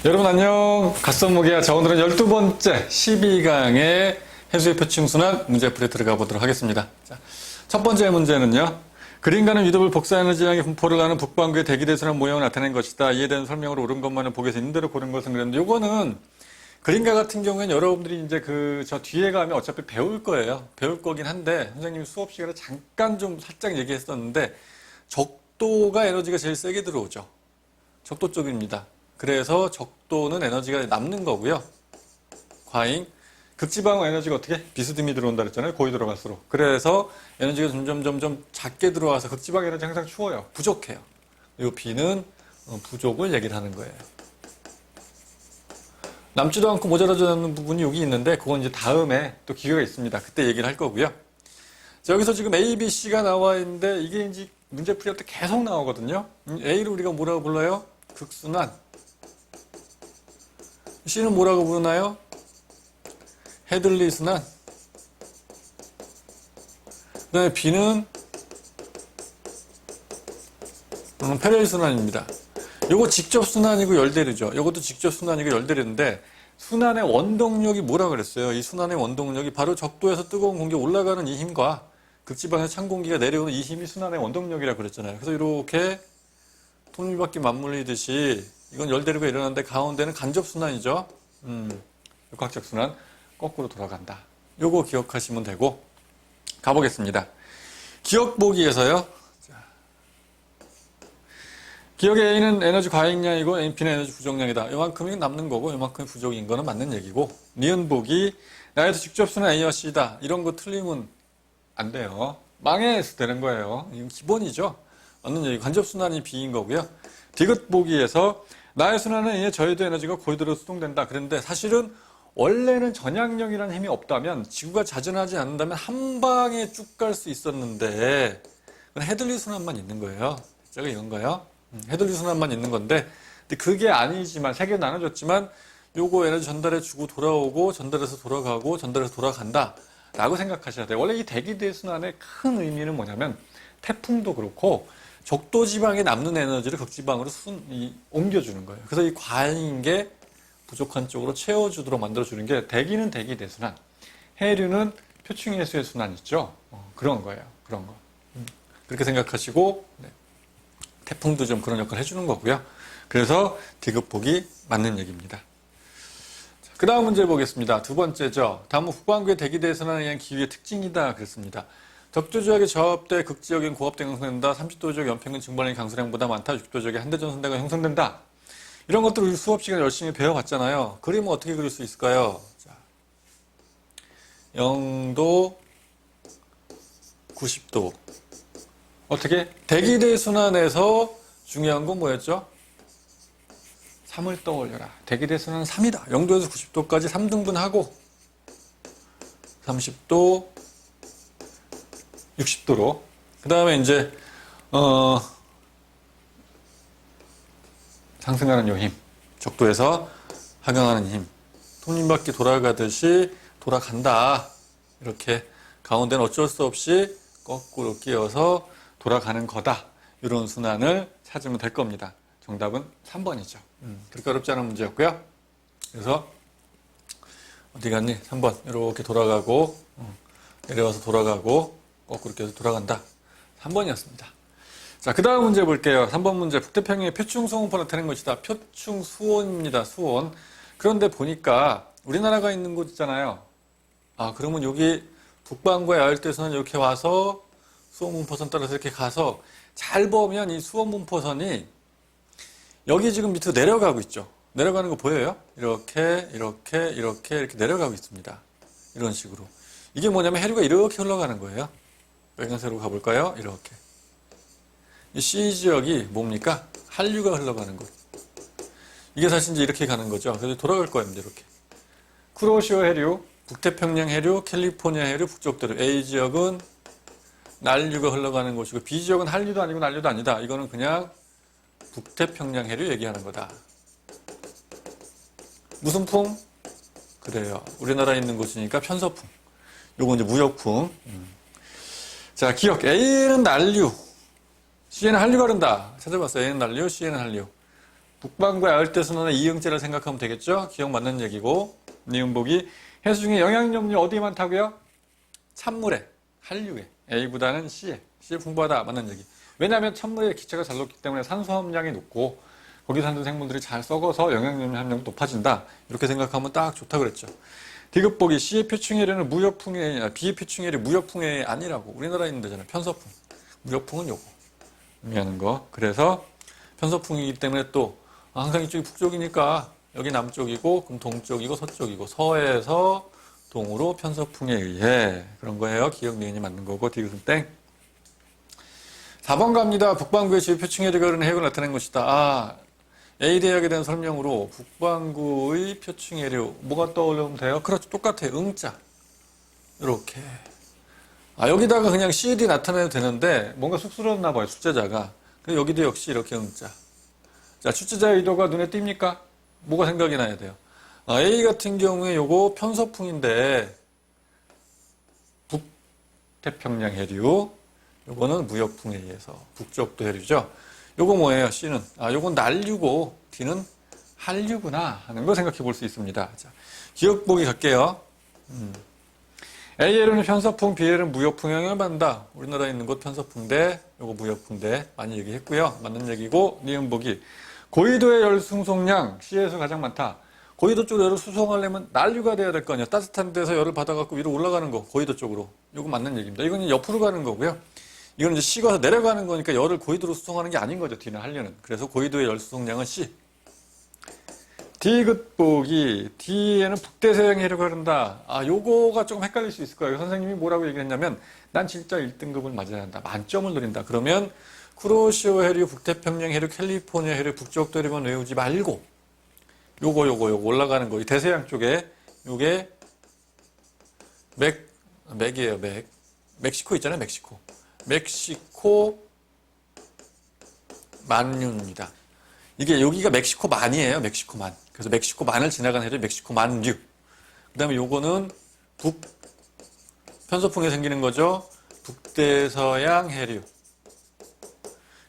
여러분 안녕. 갓선무게야. 자, 오늘은 12번째 12강의 해수의 표층순환 문제풀이에 들어가 보도록 하겠습니다. 자, 첫 번째 문제는요. 그림과는 유도불 복사에너지량의 분포를 하는 북반구의 대기대순환 모형을 나타낸 것이다. 이해되는 설명으로 옳은 것만을 보기에서 있는 대로 고른 것은 그랬는데, 요거는 그림과 같은 경우에는 여러분들이 이제 저 뒤에 가면 어차피 배울 거예요. 배울 거긴 한데, 선생님이 수업 시간에 잠깐 좀 살짝 얘기했었는데, 적도가 에너지가 제일 세게 들어오죠. 적도 쪽입니다. 그래서 적도는 에너지가 남는 거고요. 과잉. 극지방은 에너지가 어떻게? 비스듬히 들어온다 그랬잖아요. 고이 들어갈수록. 그래서 에너지가 점점 작게 들어와서 극지방 에너지 항상 추워요. 부족해요. 이 B는 부족을 얘기를 하는 거예요. 남지도 않고 모자라지 않는 부분이 여기 있는데 그건 이제 다음에 또 기회가 있습니다. 그때 얘기를 할 거고요. 자, 여기서 지금 A, B, C가 나와 있는데 이게 이제 문제풀이할 때 계속 나오거든요. A를 우리가 뭐라고 불러요? 극순환. C는 뭐라고 부르나요? 헤들리 순환. 그 다음에 B는 페렐 순환입니다. 요거 직접 순환이고 열대류죠. 요것도 직접 순환이고 열대류인데 순환의 원동력이 뭐라 그랬어요? 이 순환의 원동력이 바로 적도에서 뜨거운 공기 올라가는 이 힘과 극지방에서 찬 공기가 내려오는 이 힘이 순환의 원동력이라고 그랬잖아요. 그래서 이렇게 톱니바퀴 맞물리듯이 이건 열대류가 일어나는데 가운데는 간접 순환이죠. 역학적 순환 거꾸로 돌아간다. 요거 기억하시면 되고 가보겠습니다. 기억 보기에서요. 기억의 A는 에너지 과잉량이고 B는 에너지 부족량이다. 요만큼이 남는 거고 요만큼이 부족인 거는 맞는 얘기고 니은 보기 나에서 직접 순환 A와 C다. 이런 거 틀리면 안 돼요. 망해서 되는 거예요. 이건 기본이죠. 맞는 얘기. 간접 순환이 B인 거고요. 디귿 보기에서 나의 순환은 A의 저해도 에너지가 고이도로 수동된다. 그런데 사실은 원래는 전향력이라는 힘이 없다면 지구가 자전하지 않는다면 한 방에 쭉 갈 수 있었는데 그건 헤들리 순환만 있는 거예요. 제가 이건 거예요. 헤들리 순환만 있는 건데 근데 그게 아니지만 세 개 나눠졌지만 요거 에너지 전달해주고 돌아오고 전달해서 돌아가고 전달해서 돌아간다 라고 생각하셔야 돼요. 원래 이 대기대순환의 큰 의미는 뭐냐면 태풍도 그렇고 적도 지방에 남는 에너지를 극지방으로 옮겨주는 거예요. 그래서 이 과잉인 게 부족한 쪽으로 채워주도록 만들어주는 게 대기는 대기대순환, 해류는 표층해수의 순환 있죠. 그런 거예요. 그런 거. 그렇게 생각하시고 네. 태풍도 좀 그런 역할을 해주는 거고요. 그래서 디귿복이 맞는 얘기입니다. 그 다음 문제 보겠습니다. 두 번째죠. 다음은 북반구의 대기대순환에 의한 기후의 특징이다 그랬습니다. 적도지역의 저압대 극지역엔 고압대가 형성된다. 30도 지역 연평균 증발량이 강수량보다 많다. 60도 지역에 한대전선대가 형성된다. 이런 것들을 우리 수업 시간에 열심히 배워봤잖아요. 그림은 어떻게 그릴 수 있을까요? 자, 0도, 90도. 어떻게? 대기대순환에서 중요한 건 뭐였죠? 3을 떠올려라. 대기대순환은 3이다. 0도에서 90도까지 3등분하고 30도, 60도로. 그 다음에 이제, 상승하는 요 힘. 적도에서 하강하는 힘. 톱니바퀴 돌아가듯이 돌아간다. 이렇게 가운데는 어쩔 수 없이 거꾸로 끼어서 돌아가는 거다. 이런 순환을 찾으면 될 겁니다. 정답은 3번이죠. 그렇게 어렵지 않은 문제였고요. 그래서 어디 갔니? 3번. 이렇게 돌아가고 내려와서 돌아가고 거꾸로 끼어서 돌아간다. 3번이었습니다. 자, 그 다음 문제 볼게요. 3번 문제. 북태평양의 표층수온포를 나타낸 것이다. 표층수온입니다. 수온. 그런데 보니까 우리나라가 있는 곳 있잖아요. 아, 그러면 여기 북반구의 야열대선은 이렇게 와서 수온분포선 따라서 이렇게 가서 잘 보면 이 수온분포선이 여기 지금 밑으로 내려가고 있죠. 내려가는 거 보여요? 이렇게 내려가고 있습니다. 이런 식으로. 이게 뭐냐면 해류가 이렇게 흘러가는 거예요. 빨간색으로 가볼까요? 이렇게. 이 C 지역이 뭡니까? 한류가 흘러가는 곳. 이게 사실 이제 이렇게 가는 거죠. 그래서 돌아갈 거예요. 이렇게. 쿠로시오 해류, 북태평양 해류, 캘리포니아 해류, 북쪽대로. A 지역은 난류가 흘러가는 곳이고 B 지역은 한류도 아니고 난류도 아니다. 이거는 그냥 북태평양 해류 얘기하는 거다. 무슨 풍? 그래요. 우리나라에 있는 곳이니까 편서풍. 요거 이제 무역풍. 자, 기억. A는 난류. C에는 한류가 흐른다. 찾아봤어요. A는 난류, C에는 한류. 북반구의 아열대순환의 이응제를 생각하면 되겠죠? 기억 맞는 얘기고. 니은복이 해수 중에 영양염류 어디에 많다고요? 찬물에, 한류에, A보다는 C에 풍부하다. 맞는 얘기. 왜냐하면 찬물에 기체가 잘 녹기 때문에 산소 함량이 높고 거기 사는 생물들이 잘 썩어서 영양염류 함량이 높아진다. 이렇게 생각하면 딱 좋다 그랬죠. 디귿보기 C의 표충해류는 무역풍해, B의 표충해류 무역풍해 아니라고. 우리나라에 있는 데잖아요. 편서풍. 무역풍은 요거. 의미하는 거. 그래서 편서풍이기 때문에 또 항상 이쪽이 북쪽이니까 여기 남쪽이고 그럼 동쪽이고 서쪽이고 서에서 동으로 편서풍에 의해 그런 거예요. 기억 니은이 맞는 거고 디귿은 땡. 4번 갑니다. 북반구의 지구 표충해류가 흐르는 해역을 나타낸 것이다. A 대역에 대한 설명으로 북반구의 표충해류 뭐가 떠오르면 돼요? 그렇죠. 똑같아요. 응자. 이렇게. 여기다가 그냥 CL이 나타내도 되는데 뭔가 쑥스러웠나 봐요. 출제자가. 그래서 여기도 역시 이렇게 응자. 자, 출제자의 의도가 눈에 띕니까? 뭐가 생각이 나야 돼요? A 같은 경우에 요거 편서풍인데 북태평양 해류 요거는 무역풍에 의해서 북쪽도 해류죠. 요거 뭐예요? C는 요건 난류고 D는 한류구나 하는 거 생각해 볼 수 있습니다. 자, 기억 보기 갈게요. A에는 편서풍, B에는 무역풍 영향을 받는다. 우리나라에 있는 곳 편서풍대, 요거 무역풍대 많이 얘기했고요. 맞는 얘기고 니은 보기 고緯도의 열 수송량 C에서 가장 많다. 고緯도 쪽으로 열을 수송하려면 난류가 돼야 될 거 아니에요. 따뜻한 데서 열을 받아갖고 위로 올라가는 거, 고緯도 쪽으로. 요거 맞는 얘기입니다. 이건 옆으로 가는 거고요. 이건 이제 C가 내려가는 거니까 열을 고緯도로 수송하는 게 아닌 거죠. D는 하려는. 그래서 고緯도의 열 수송량은 C. 디귿 보기 D에는 북대서양 해류가 흐른다. 요거가 조금 헷갈릴 수 있을 거예요. 선생님이 뭐라고 얘기했냐면 난 진짜 1등급을 맞아야 한다. 만점을 노린다. 그러면 쿠로시오 해류, 북태평양 해류, 캘리포니아 해류, 북쪽도 해류만 외우지 말고 요거 올라가는 거. 이 대서양 쪽에 요게 맥이에요. 멕시코 있잖아요. 멕시코 만류입니다. 이게 여기가 멕시코만이에요. 멕시코만. 그래서 멕시코만을 지나간 해류 멕시코만류. 그 다음에 요거는 편서풍에 생기는 거죠. 북대서양 해류.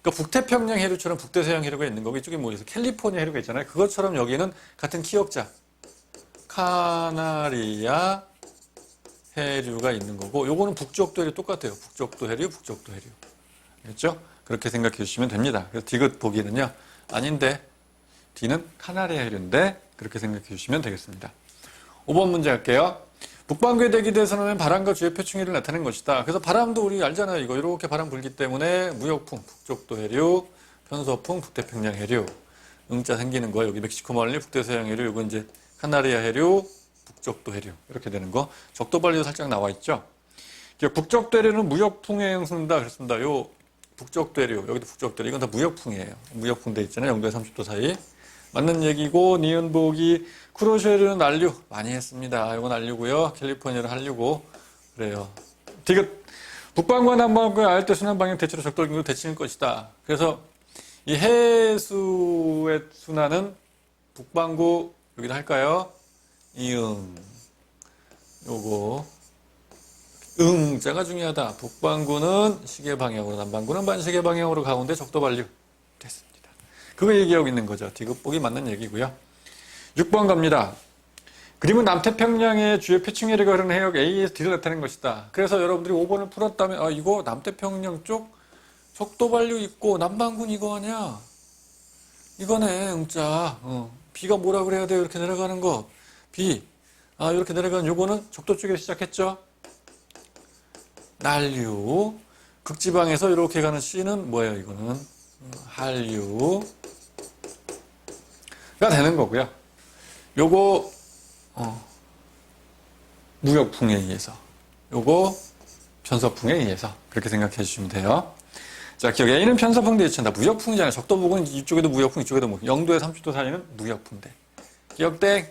그러니까 북태평양 해류처럼 북대서양 해류가 있는 거고 이쪽에 뭐에서 캘리포니아 해류가 있잖아요. 그것처럼 여기는 같은 키역자 카나리아 해류가 있는 거고 요거는 북쪽도 해류 똑같아요. 북쪽도 해류. 알겠죠? 그렇게 생각해 주시면 됩니다. 그래서 디귿 보기는요. 아닌데 D는 카나리아 해류인데 그렇게 생각해 주시면 되겠습니다. 5번 문제 할게요. 북반구의 대기대에서는 바람과 주의 표충해를 나타낸 것이다. 그래서 바람도 우리 알잖아요. 이거 이렇게 바람 불기 때문에 무역풍, 북쪽도 해류, 편서풍, 북태평양 해류 응자 생기는 거 여기 멕시코 만류, 북대서양 해류 이거 이제 카나리아 해류, 북쪽도 해류 이렇게 되는 거 적도 발리도 살짝 나와 있죠. 북쪽도 해류는 무역풍에 영향한다 그랬습니다. 요 북쪽도 해류 여기도 북쪽도 해류 이건 다 무역풍이에요. 무역풍 돼 있잖아요. 0도에 30도 사이 맞는 얘기고 니은 보기 쿠로시오 해류는 난류 많이 했습니다. 이건 난류고요. 캘리포니아는 한류고 그래요. 디귿 북반구와 남반구의 아열대 순환 방향 대체로 적돌 대치는 것이다. 그래서 이 해수의 순환은 북반구 여기다 할까요? 이응 요거 응자가 중요하다. 북반구는 시계 방향으로 남반구는 반시계 방향으로 가운데 적도 반류 됐습니다. 그거 얘기하고 있는 거죠. 디귿 보기 맞는 얘기고요. 6번 갑니다. 그림은 남태평양의 주요 표충해류가 흐르는 해역 A에서 D를 나타낸 것이다. 그래서 여러분들이 5번을 풀었다면 이거 남태평양 쪽 적도 반류 있고 남반구는 이거 아니야. 이거네 응자. B가 뭐라 그래야 돼요? 이렇게 내려가는 거. B. 이렇게 내려가는 요거는 적도 쪽에서 시작했죠. 난류. 극지방에서 이렇게 가는 C는 뭐예요? 이거는 한류가 되는 거고요. 요거 무역풍에 의해서 요거 편서풍에 의해서 그렇게 생각해 주시면 돼요. 자, 기억 A는 편서풍 대체한다. 무역풍이잖아요. 적도 부근 이쪽에도 무역풍 이쪽에도 무역풍. 0도에 30도 사이는 무역풍대. 기억 땡.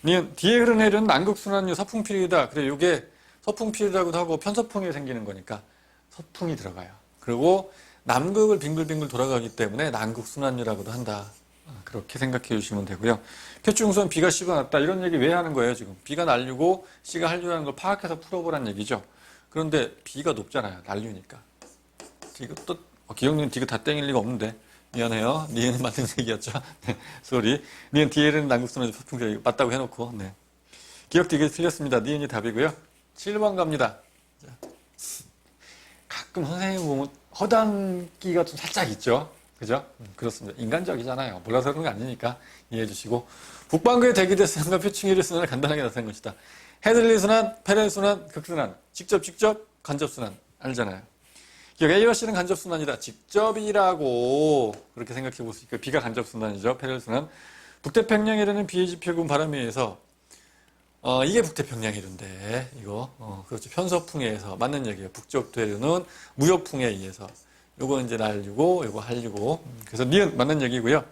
니은 뒤에 흐르는 해류는 남극순환류 서풍필이다. 그래 요게 서풍필이라고도 하고 편서풍에 생기는 거니까 서풍이 들어가요. 그리고 남극을 빙글빙글 돌아가기 때문에 남극순환류라고도 한다. 그렇게 생각해 주시면 되고요. 표충선 B가 C가 낮다. 이런 얘기 왜 하는 거예요, 지금? B가 난류고 C가 한류라는 걸 파악해서 풀어보란 얘기죠. 그런데 B가 높잖아요. 난류니까. 디귿 또, 기억님 디귿 다 땡일 리가 없는데. 미안해요. 니은 맞는 얘기였죠. 네, 소리. 니은 DL은 난국순환 소풍 맞다고 해놓고. 네. 기억 되게 틀렸습니다. 니은이 답이고요. 7번 갑니다. 자, 가끔 선생님 보면 허당기가 좀 살짝 있죠. 그죠? 그렇습니다. 인간적이잖아요. 몰라서 그런 거 아니니까 이해해 주시고. 북반구의 대기대순환과 표충일의 순환을 간단하게 나타낸 것이다. 헤들리 순환, 페렐 순환, 극순환. 직접, 간접 순환. 알잖아요. 기억 A와 C는 간접 순환이다. 직접이라고 그렇게 생각해 볼 수 있고 B가 간접 순환이죠. 페렐 순환. 북태평양에 이르는 비의 지표군 바람에 의해서 이게 북태평양이른데 이거 그렇죠. 편서풍에 의해서 맞는 얘기예요. 북쪽 대류는 무역풍에 의해서 요거 이제 난류고 요거 한류고 그래서 니은 맞는 얘기고요.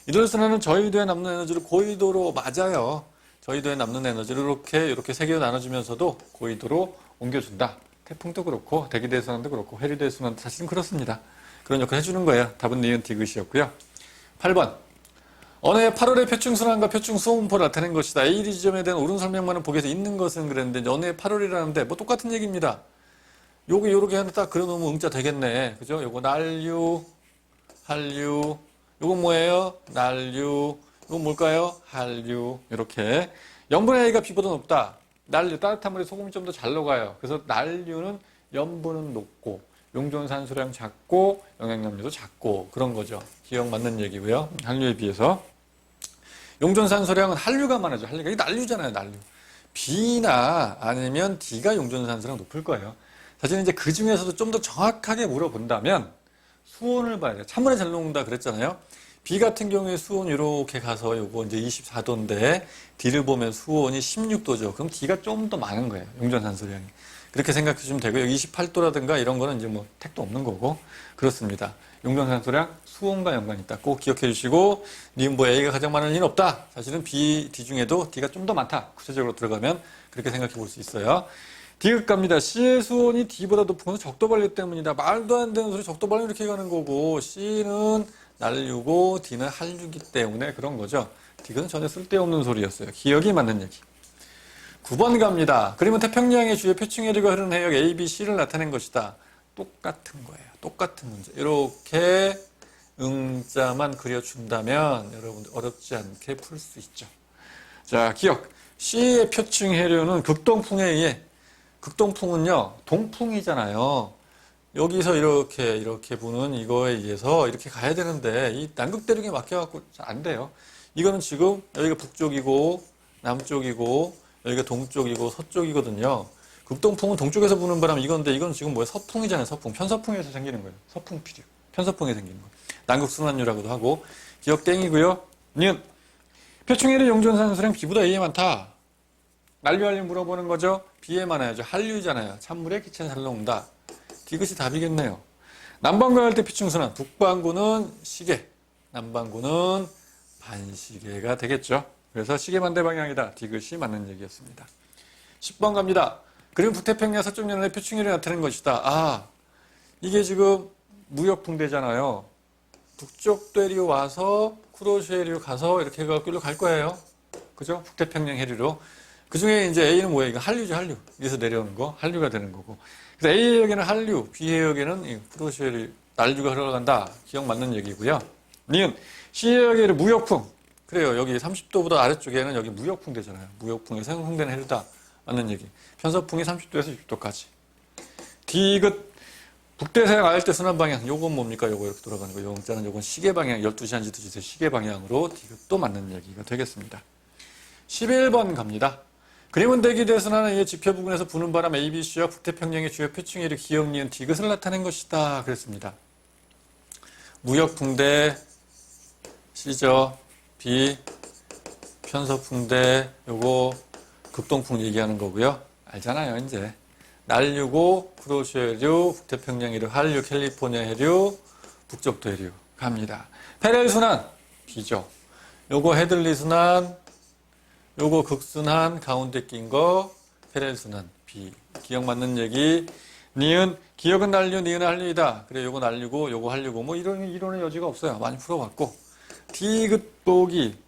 이돌순환은 저희도에 남는 에너지를 고위도로 맞아요. 저희도에 남는 에너지를 이렇게 세 개로 나눠주면서도 고위도로 옮겨준다. 태풍도 그렇고 대기대순환도 그렇고 회리대순환도 사실은 그렇습니다. 그런 역할을 해주는 거예요. 답은 니은 디귿이었고요. 8번 어느 해 8월에 표충순환과 표충수온포를 나타낸 것이다. A 지점에 대한 옳은 설명만은 보기에서 있는 것은 그랬는데 어느 해 8월이라는데 뭐 똑같은 얘기입니다. 요거 요렇게 하나 딱 그려놓으면 응자 되겠네. 그죠? 요거 난류, 한류. 요건 뭐예요? 난류. 요건 뭘까요? 한류. 이렇게. 염분의 A가 B보다 높다. 난류, 따뜻한 물에 소금이 좀 더 잘 녹아요. 그래서 난류는 염분은 높고 용존산소량 작고 영양염료도 작고 그런 거죠. 기억 맞는 얘기고요. 한류에 비해서. 용존산소량은 한류가 많아져. 한류가. 이게 난류잖아요. 난류. B나 아니면 D가 용존산소량 높을 거예요. 사실 이제 그 중에서도 좀 더 정확하게 물어본다면 수온을 봐야 돼요. 찬물에 잘 녹는다 그랬잖아요. B 같은 경우에 수온 이렇게 가서 요거 이제 24도인데 D를 보면 수온이 16도죠. 그럼 D가 좀 더 많은 거예요. 용존산소량이. 그렇게 생각해 주시면 되고요. 28도라든가 이런 거는 이제 뭐 택도 없는 거고 그렇습니다. 용존산소량 수온과 연관이 있다. 꼭 기억해 주시고 니은보 A가 가장 많은 리는 없다. 사실은 B, D 중에도 D가 좀 더 많다. 구체적으로 들어가면 그렇게 생각해 볼 수 있어요. D극 갑니다. C의 수온이 D보다 높은 것은 적도반류 때문이다. 말도 안 되는 소리 적도반류 이렇게 가는 거고 C는 난류고 D는 한류기 때문에 그런 거죠. D극은 전혀 쓸데없는 소리였어요. 기억이 맞는 얘기. 9번 갑니다. 그러면 태평양의 주요 표층해류가 흐르는 해역 A, B, C를 나타낸 것이다. 똑같은 거예요. 똑같은 문제. 이렇게 응자만 그려준다면 여러분들 어렵지 않게 풀 수 있죠. 자, 기억. C의 표층해류는 극동풍에 의해 극동풍은요, 동풍이잖아요. 여기서 이렇게 부는 이거에 의해서 이렇게 가야 되는데, 이 남극대륙에 막혀갖고 잘 안 돼요. 이거는 지금 여기가 북쪽이고, 남쪽이고, 여기가 동쪽이고, 서쪽이거든요. 극동풍은 동쪽에서 부는 바람 이건데, 이건 지금 뭐야? 서풍이잖아요, 서풍. 편서풍에서 생기는 거예요. 서풍피류. 편서풍에 생기는 거. 남극순환류라고도 하고, 기억 땡이고요. 니은. 표충해류 용존산소량 B보다 A에 많다. 난류한류 물어보는 거죠. B에 많아야죠. 한류잖아요. 찬물에 기체는 잘 녹는다. 디귿이 답이겠네요. 남반구 할 때 표충순환. 북반구는 시계, 남반구는 반시계가 되겠죠. 그래서 시계 반대 방향이다. 디귿이 맞는 얘기였습니다. 10번 갑니다. 그리고 북태평양 서쪽 연안에 표충해류 나타낸 것이다. 아, 이게 지금 무역풍대잖아요. 북쪽 대류 와서 쿠로시해류 가서 이렇게 해갖고 갈 거예요. 그죠? 북태평양 해류로. 그 중에 이제 A는 뭐예요? 이거 한류죠, 한류. 여기서 내려오는 거, 한류가 되는 거고. 그래서 A 해역에는 한류, B 해역에는 쿠로시해류, 난류가 흘러간다. 기억 맞는 얘기고요. 니은 C 해역에는 무역풍. 그래요. 여기 30도보다 아래쪽에는 여기 무역풍 되잖아요. 무역풍에서 형성되는 해류다. 맞는 얘기. 편서풍이 30도에서 60도까지. 디귿 북대서양 아열대 순환 방향. 요건 뭡니까? 요거 이렇게 돌아가는 거. 요건 요건 시계 방향. 12시 한 시도 주세요. 시계 방향으로 디귿도 맞는 얘기가 되겠습니다. 11번 갑니다. 그림은 대기대순환에 의해 지표 부근에서 부는 바람 ABC와 북태평양의 주요 표층해류 기억, 니은, 디귿을 나타낸 것이다. 그랬습니다. 무역풍대 C죠. B 편서풍대 요거 극동풍 얘기하는 거고요. 알잖아요. 이제 난류고 쿠로시해류, 북태평양 해류, 한류, 캘리포니아 해류, 북쪽도 해류 갑니다. 페렐 순환 B죠. 요거 헤들리 순환 요거 극순환 가운데 낀 거 페렐 순환 B. 기억 맞는 얘기. 니은 기억은 난류, 니은은 한류이다. 그래 요거 난류고 요거 한류고 뭐 이론의 여지가 없어요. 많이 풀어봤고. 디귿 보기.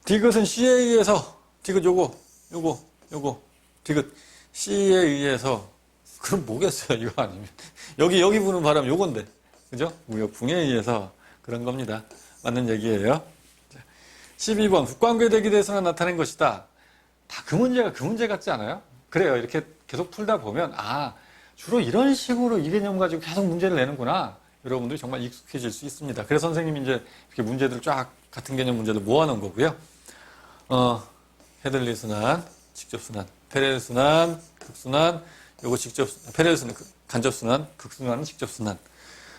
디귿은 C에 의해서 디귿 요거 디귿 C에 의해서 그럼 뭐겠어요 이거 아니면 여기 부는 바람 요건데 그죠? 무역풍에 의해서 그런 겁니다. 맞는 얘기예요. 12번 국관계대기 대해서는 나타낸 것이다. 다 그 문제가 그 문제 같지 않아요? 그래요. 이렇게 계속 풀다 보면 주로 이런 식으로 이 개념 가지고 계속 문제를 내는구나. 여러분들이 정말 익숙해질 수 있습니다. 그래서 선생님이 이제 이렇게 문제들 쫙 같은 개념 문제들 모아놓은 거고요. 헤들리 순환, 직접순환, 페레일 순환, 극순환, 요거 페레일 순환, 간접순환, 극순환은 직접순환.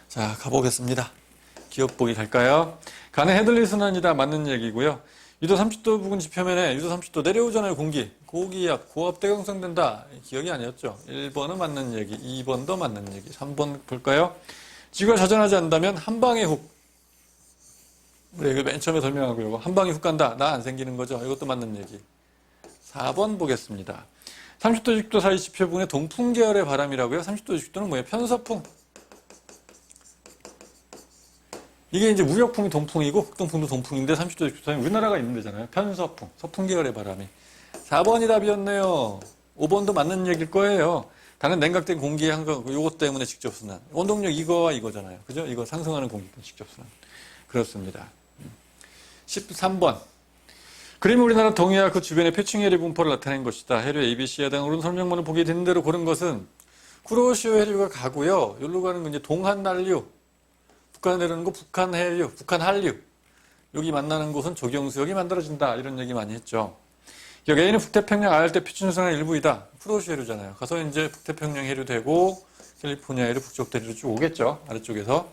자, 가보겠습니다. 기억 보기 갈까요? 간의 헤들리 순환이다. 맞는 얘기고요. 유도 30도 부근 지표면에 유도 30도 내려오잖아요. 공기. 고기압, 고압대 형성된다. 기억이 아니었죠. 1번은 맞는 얘기, 2번도 맞는 얘기. 3번 볼까요? 지구가 자전하지 않는다면 한 방에 훅. 우리 이거 맨 처음에 설명하고 요거 한 방에 훅 간다. 나 안 생기는 거죠. 이것도 맞는 얘기. 4번 보겠습니다. 30도 60도 사이 지표 부근에 동풍 계열의 바람이라고요. 30도 60도는 뭐예요? 편서풍. 이게 이제 무역풍이 동풍이고 극동풍도 동풍인데 30도 60도는 우리나라가 있는 데잖아요. 편서풍, 서풍 계열의 바람이. 4번이 답이었네요. 5번도 맞는 얘기일 거예요. 다른 냉각된 공기의 한거 요것 때문에 직접순환. 원동력 이거와 이거잖아요. 그죠? 이거 상승하는 공기 직접순환. 그렇습니다. 13번. 그림 우리나라 동해와 그 주변의 표층 해류 분포를 나타낸 것이다. 해류 ABC에 대한 오른 설명문을 보게 되는 대로 고른 것은 쿠로시오 해류가 가고요. 여기로 가는 건 이제 동한 난류. 북한에 내려오는 거 북한 해류, 북한 한류. 여기 만나는 곳은 조경수역이 만들어진다. 이런 얘기 많이 했죠. 여기 A는 북태평양 아열대 표준선의 일부이다. 쿠로시오 해류잖아요. 가서 이제 북태평양 해류 되고 캘리포니아 해류 북쪽 대류로 쭉 오겠죠. 아래쪽에서.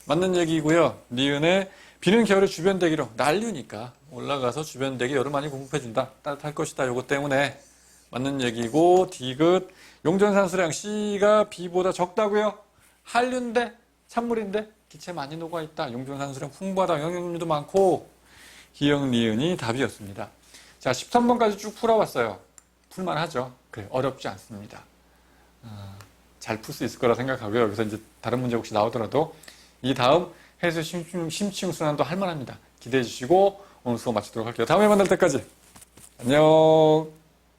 맞는 얘기고요. 니은의 비는 겨울에 주변 대기로 난류니까 올라가서 주변 대기 열을 많이 공급해준다. 따뜻할 것이다. 요거 때문에 맞는 얘기고 디귿 용전산수량 C가 B보다 적다고요. 한류인데 찬물인데 기체 많이 녹아있다. 용전산수량 풍부하다. 영양분도 많고 기역 니은이 답이었습니다. 자, 13번까지 쭉 풀어봤어요. 풀만하죠. 그래, 어렵지 않습니다. 잘 풀 수 있을 거라 생각하고요. 여기서 이제 다른 문제 혹시 나오더라도 이 다음 해수 심층 순환도 할 만합니다. 기대해 주시고 오늘 수업 마치도록 할게요. 다음에 만날 때까지 안녕.